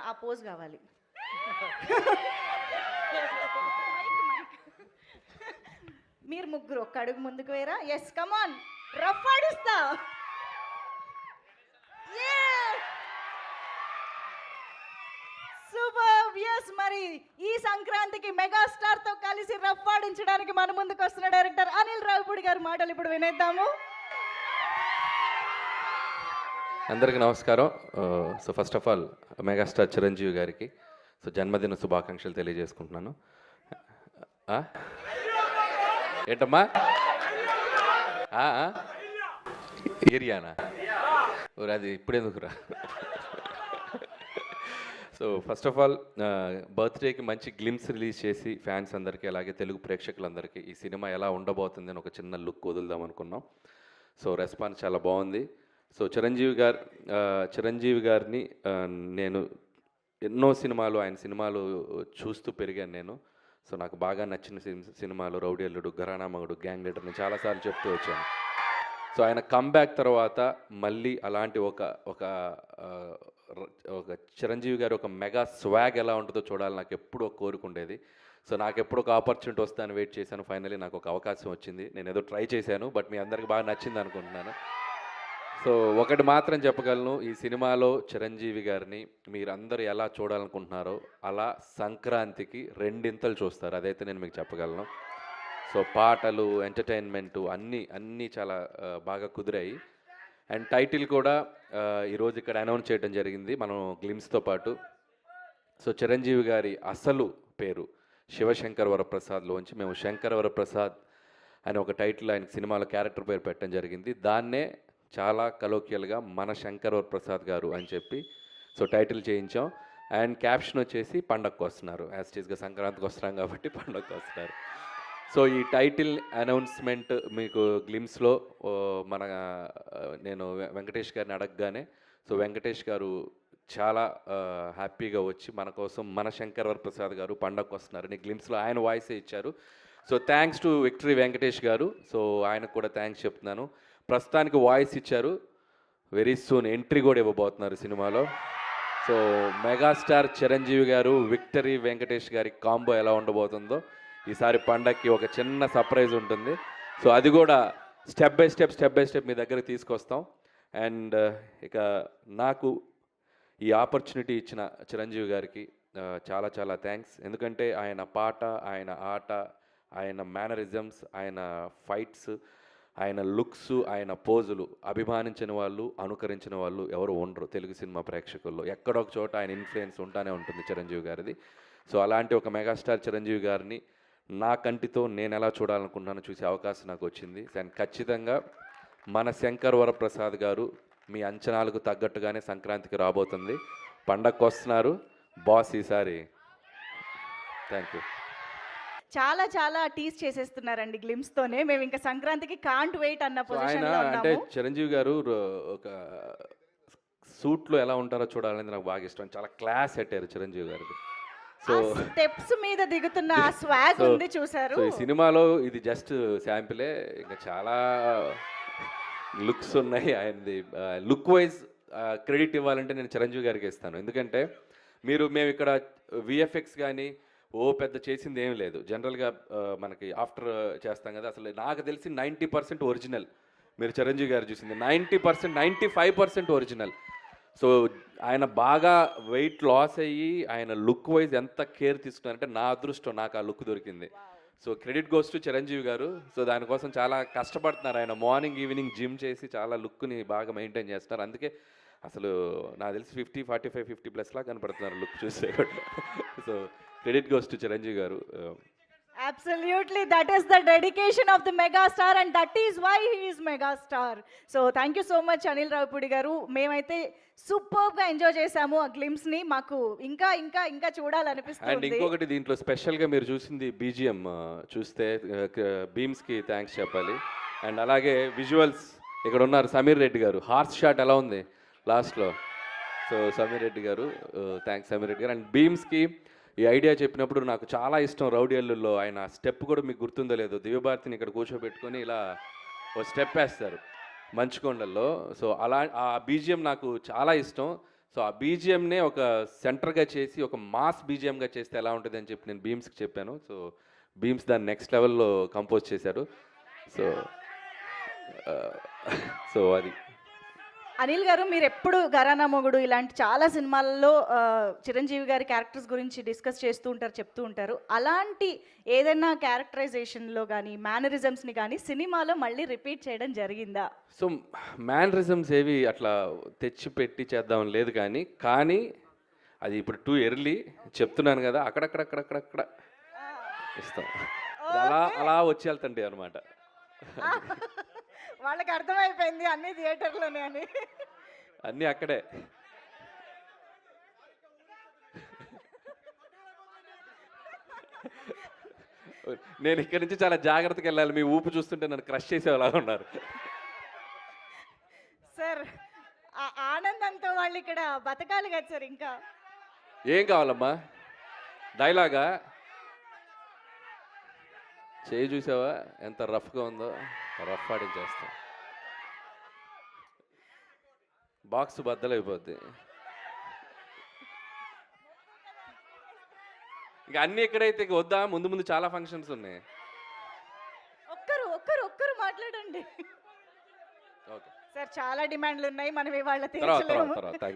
ఆ పోజ్ కావాలి. మీరు ముగ్గురు ఒక్క అడుగు ముందుకు వేరా. ఎస్ కమాన్, రఫ్ ఆడిస్తా. సూపర్. ఎస్, మరి ఈ సంక్రాంతికి మెగాస్టార్ తో కలిసి రఫ్ ఆడించడానికి మన ముందుకు వస్తున్న డైరెక్టర్ అనిల్ రావిపూడి గారి మాటలు ఇప్పుడు వినేద్దాము. అందరికీ నమస్కారం. So first of all megastar Chiranjeevi గారికి జన్మదిన శుభాకాంక్షలు తెలియజేసుకుంటున్నాను. ఏంటమ్మా ఏరియానా ఊరు అది ఇప్పుడెందుకురా. సో ఫస్ట్ ఆఫ్ ఆల్ బర్త్డేకి మంచి గ్లిమ్స్ రిలీజ్ చేసి ఫ్యాన్స్ అందరికీ అలాగే తెలుగు ప్రేక్షకులందరికీ ఈ సినిమా ఎలా ఉండబోతుంది అని ఒక చిన్న లుక్ వదులుదాం అనుకున్నాం. సో రెస్పాన్స్ చాలా బాగుంది. సో చిరంజీవి గారిని నేను ఎన్నో సినిమాలు ఆయన సినిమాలు చూస్తూ పెరిగాను నేను. సో నాకు బాగా నచ్చిన సినిమాలు రౌడీ అల్లుడు, ఘరానా మగుడు, గ్యాంగ్ లీడర్ నేను చాలాసార్లు చెప్తూ వచ్చాను. సో ఆయన కమ్బ్యాక్ తర్వాత మళ్ళీ అలాంటి ఒక చిరంజీవి గారి ఒక మెగా స్వాగ్ ఎలా ఉంటుందో చూడాలి నాకు ఎప్పుడూ ఒక కోరుకుండేది. సో నాకు ఎప్పుడు ఒక ఆపర్చునిటీ వస్తాను వెయిట్ చేశాను. ఫైనలీ నాకు ఒక అవకాశం వచ్చింది. నేను ఏదో ట్రై చేశాను, బట్ మీ అందరికి బాగా నచ్చింది అనుకుంటున్నాను. సో ఒకటి మాత్రం చెప్పగలను, ఈ సినిమాలో చిరంజీవి గారిని మీరందరూ ఎలా చూడాలనుకుంటున్నారో అలా సంక్రాంతికి రెండింతలు చూస్తారు, అదైతే నేను మీకు చెప్పగలను. సో పాటలు, ఎంటర్టైన్మెంటు అన్నీ చాలా బాగా కుదిరాయి. అండ్ టైటిల్ కూడా ఈరోజు ఇక్కడ అనౌన్స్ చేయడం జరిగింది మనం గ్లిమ్స్తో పాటు. సో చిరంజీవి గారి అసలు పేరు శివశంకర్ వరప్రసాద్లోంచి మేము శంకర్ వరప్రసాద్ అని ఒక టైటిల్ ఆయన సినిమాలో క్యారెక్టర్ పేరు పెట్టడం జరిగింది. దాన్నే చాలా కలోకియల్గా మన శంకర్ వరప్రసాద్ గారు అని చెప్పి సో టైటిల్ చేయించాం. అండ్ క్యాప్షన్ వచ్చేసి పండగకు వస్తున్నారు, యాస్టీస్గా సంక్రాంతికి వస్తున్నాం కాబట్టి పండగకు వస్తున్నారు. సో ఈ టైటిల్ అనౌన్స్మెంట్ మీకు గ్లిమ్స్లో నేను వెంకటేష్ గారిని అడగగానే సో వెంకటేష్ గారు చాలా హ్యాపీగా వచ్చి మన కోసం మన శంకర్ వరప్రసాద్ గారు పండగకు వస్తున్నారని గ్లిమ్స్లో ఆయన వాయిసే ఇచ్చారు. So thanks to victory Venkatesh గారు. సో ఆయనకు కూడా థ్యాంక్స్ చెప్తున్నాను. ప్రస్తుతానికి వాయిస్ ఇచ్చారు, వెరీ సూన్ ఎంట్రీ కూడా ఇవ్వబోతున్నారు సినిమాలో. సో మెగాస్టార్ చిరంజీవి గారు, విక్టరీ వెంకటేష్ గారి కాంబో ఎలా ఉండబోతుందో ఈసారి పండగకి ఒక చిన్న సర్ప్రైజ్ ఉంటుంది. సో అది కూడా స్టెప్ బై స్టెప్ మీ దగ్గర తీసుకొస్తాం. అండ్ ఇక నాకు ఈ ఆపర్చునిటీ ఇచ్చిన చిరంజీవి గారికి చాలా చాలా థ్యాంక్స్. ఎందుకంటే ఆయన పాట, ఆయన ఆట, ఆయన మేనరిజమ్స్, ఆయన ఫైట్స్, ఆయన లుక్స్, ఆయన పోజులు అభిమానించిన వాళ్ళు, అనుకరించిన వాళ్ళు ఎవరు ఉండరు తెలుగు సినిమా ప్రేక్షకుల్లో. ఎక్కడొక చోట ఆయన ఇన్ఫ్లుయెన్స్ ఉంటానే ఉంటుంది చిరంజీవి గారిది. సో అలాంటి ఒక మెగాస్టార్ చిరంజీవి గారిని నా కంటితో నేను ఎలా చూడాలనుకున్నానో చూసే అవకాశం నాకు వచ్చింది. అండ్ ఖచ్చితంగా మన శంకర్ వరప్రసాద్ గారు మీ అంచనాలకు తగ్గట్టుగానే సంక్రాంతికి రాబోతుంది. పండగకు వస్తున్నారు బాస్ ఈసారి. Thank you. చాలా చాలా టీస్ చేసేస్తున్నారండి గ్లిమ్స్ తోనే. మేము ఇంకా సంక్రాంతికి కాంట్ వెయిట్ అన్న పొజిషన్ లో అంటే ఉన్నాము. చిరంజీవి గారు ఒక సూట్లో ఎలా ఉంటారో చూడాలనేది నాకు బాగా ఇష్టం. చాలా క్లాస్ పెట్టారు చిరంజీవి గారికి. సో స్టెప్స్ మీద దిగుతున్న ఆ స్వాగ్ ఉంది చూసారు. సో ఈ సినిమాలో ఇది జస్ట్ శాంపిలే, ఇంకా చాలా లుక్స్ ఉన్నాయి ఆయనది. లుక్ వైజ్ క్రెడిట్ ఇవ్వాలంటే నేను చిరంజీవి గారికి ఇస్తాను. ఎందుకంటే మేము ఇక్కడ విఎఫ్ఎక్స్ కానీ పెద్ద చేసింది ఏం లేదు. జనరల్గా మనకి ఆఫ్టర్ చేస్తాం కదా, అసలు నాకు తెలిసి 90% ఒరిజినల్. మీరు చిరంజీవి గారు చూసింది 90%, 95% ఒరిజినల్. సో ఆయన బాగా వెయిట్ లాస్ అయ్యి ఆయన లుక్ వైజ్ ఎంత కేర్ తీసుకున్నారంటే నా అదృష్టం, నాకు ఆ లుక్ దొరికింది. So credit goes to Chiranjeevi గారు. సో దానికోసం చాలా కష్టపడుతున్నారు ఆయన. మార్నింగ్ ఈవినింగ్ జిమ్ చేసి చాలా లుక్ని బాగా మెయింటైన్ చేస్తున్నారు. అందుకే అసలు నాకు తెలిసి 50, 45, 50+ లా కనపడుతున్నారు లుక్ చూస్తే. So credit goes to Chiranjeevi garu. Absolutely, that is the dedication of the megastar and that is why he is megastar. So thank you so much Anil Ravipudi garu. Memaithe superb ga enjoy chesamu aa glimpse ni. Maaku ఇంకా చూడాలనిపిస్తుంది. And ఇంకొకటి దీంట్లో స్పెషల్గా మీరు చూసింది BGM చూస్తే బీమ్స్కి thanks చెప్పాలి. And అలాగే విజువల్స్ ఇక్కడ ఉన్నారు సమీర్ రెడ్డి గారు. హార్స్ షాట్ ఎలా ఉంది లాస్ట్లో. సో సమీర్ రెడ్డి గారు థ్యాంక్స్ సమీర్ రెడ్డి గారు. అండ్ బీమ్స్కి ఈ ఐడియా చెప్పినప్పుడు నాకు చాలా ఇష్టం. రౌడీ అల్లుల్లో ఆయన స్టెప్ కూడా మీకు గుర్తుందో లేదో, దివ్యభారతిని ఇక్కడ కూర్చోబెట్టుకొని ఇలా ఓ స్టెప్ వేస్తారు మంచుకొండల్లో. సో అలా ఆ BGM నాకు చాలా ఇష్టం. సో ఆ బీజిఎంనే ఒక సెంటర్గా చేసి ఒక మాస్ బీజిఎంగా చేస్తే ఎలా ఉంటుంది అని చెప్పి నేను బీమ్స్కి చెప్పాను. సో బీమ్స్ దాన్ని నెక్స్ట్ లెవెల్లో కంపోజ్ చేశారు. సో సో అది అనిల్ గారు మీరు ఎప్పుడు ఘరానా మొగుడు ఇలాంటి చాలా సినిమాల్లో చిరంజీవి గారి క్యారెక్టర్స్ గురించి డిస్కస్ చేస్తూ ఉంటారు, చెప్తూ ఉంటారు. అలాంటి ఏదైనా క్యారెక్టరైజేషన్లో కానీ మేనరిజమ్స్ని కానీ సినిమాలో మళ్ళీ రిపీట్ చేయడం జరిగిందా? సో మ్యానరిజమ్స్ ఏవి అట్లా తెచ్చి పెట్టి చేద్దాం లేదు, కానీ అది ఇప్పుడు టూ ఎర్లీ చెప్తున్నాను కదా, అక్కడక్కడక్కడక్కడక్కడ ఇస్తాం. అలా అలా వచ్చి వెళ్తండి అనమాట. వాళ్ళకి అర్థమైపోయింది అన్ని థియేటర్లోనే అని. అన్నీ అక్కడే. నేను ఇక్కడి నుంచి చాలా జాగ్రత్తగా వెళ్ళాలి. మీ ఊపు చూస్తుంటే నన్ను క్రష్ చేసేలాగా ఉన్నారు. సార్ ఆ ఆనందంతో వాళ్ళు ఇక్కడ బతకాలి కదా సార్. ఇంకా ఏం కావాలమ్మా? డైలాగా? చేయి చూసావా ఎంత రఫ్గా ఉందో? రఫ్ ఆడించేస్తాం. బాక్స్ బద్దలైపోద్ది. ఇక అన్నీ ఎక్కడైతే ఇక వద్దా? ముందు ముందు చాలా ఫంక్షన్స్ ఉన్నాయి. ఒక్కరు మాట్లాడండి. ఓకే సార్ చాలా డిమాండ్లు ఉన్నాయి, మనం ఇవాళ తర్వాత తీర్చలేము. తర్వాత థ్యాంక్